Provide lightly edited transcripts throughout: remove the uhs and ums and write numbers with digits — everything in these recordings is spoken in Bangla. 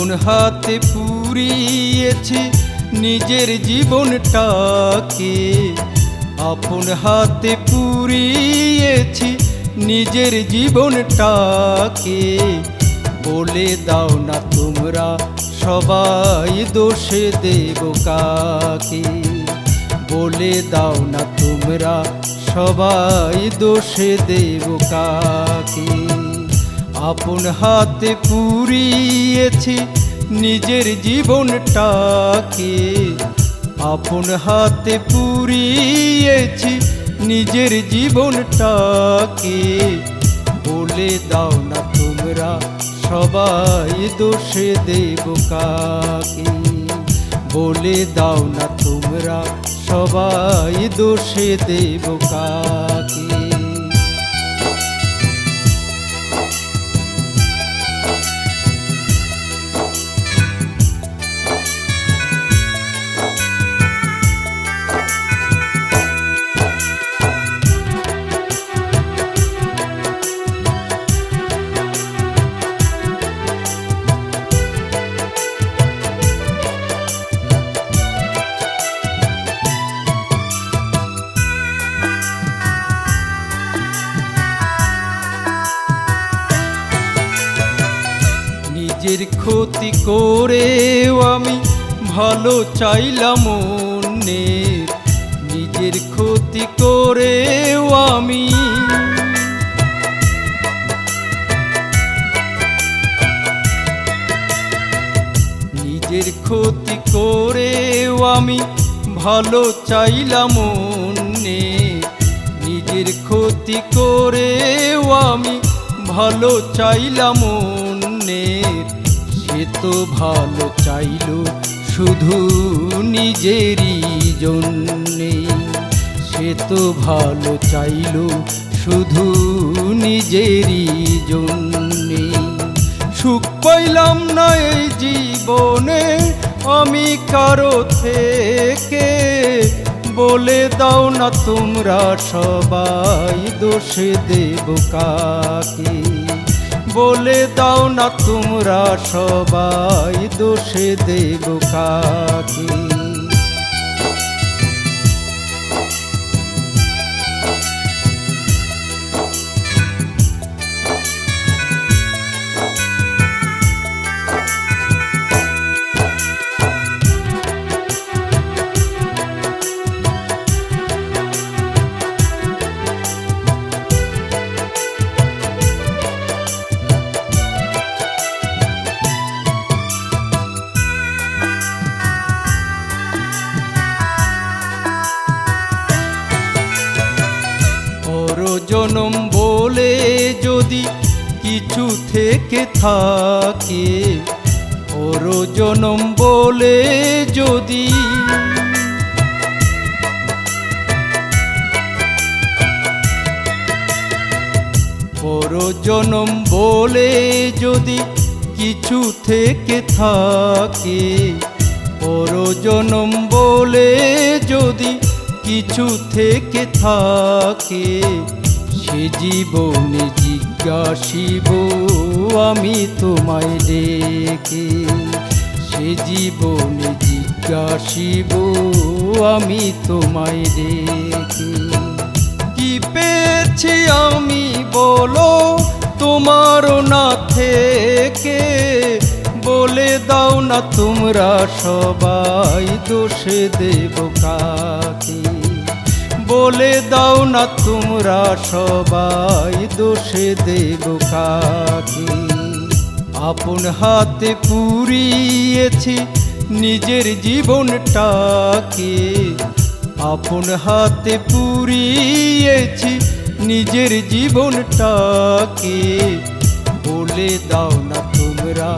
আপন হাতে পুড়িয়েছি নিজের জীবনটাকে, আপন হাতে পুড়িয়েছি নিজের জীবনটাকে। বলে দাও না তোমরা সবাই দোষে দেব কাকে, বলে দাও না তোমরা সবাই দোষে দেব কাকে। আপন হাতে পুড়িয়েছি নিজের জীবনটাকে, আপন হাতে পুড়িয়েছি নিজের জীবনটাকে। বলে দাও না তোমরা সবাই দোষে দেব কাকে, বলে দাও না তোমরা সবাই দোষে দেব কাকে। নিজের ক্ষতি করেও আমি ভালো চাইলাম অন্যের, নিজের ক্ষতি করেও আমি নিজের ক্ষতি করেও আমি ভালো চাইলাম অন্যের, নিজের ক্ষতি করেও আমি ভালো চাইলাম অন্যের। সে তো ভালো চাইল শুধু নিজেরই জন্যে, সে তো ভালো চাইল শুধু নিজেরই জন্যে। সুখ পাইলাম না এই জীবনে আমি কারো থেকে, বলে দাও না তোমরা সবাই দোষে দেব কাকে, বলে দাও না তোমরা সবাই দোষে দেব কাকে। জনম বলে যদি কিছু থেকে থাকে, ওর জনম বলে যদি ওর জনম বলে যদি কিছু থেকে থাকে, ওর জনম বলে যদি কিছু থেকে থাকে। সে জীবনে জিজ্ঞাসিব আমি তোমায় ডেকে, সে জীবনে জিজ্ঞাসিব আমি তোমায় ডেকে। কি পেয়েছি আমি বলো তোমার না থেকে, বলে দাও না তোমরা সবাই দোষে দেব কাকে, বলে দাও না তোমরা সবাই দোষে দেব কাকে। আপন হাতে পুড়িয়েছি নিজের জীবনটাকে, আপন হাতে পুড়িয়েছি নিজের জীবনটাকে। বলে দাও না তোমরা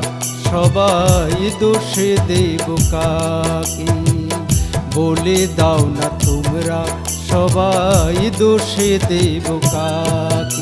সবাই দোষে দেব কাকে, বলে দাও না তোমরা সবাই দোষে দেব কাকে।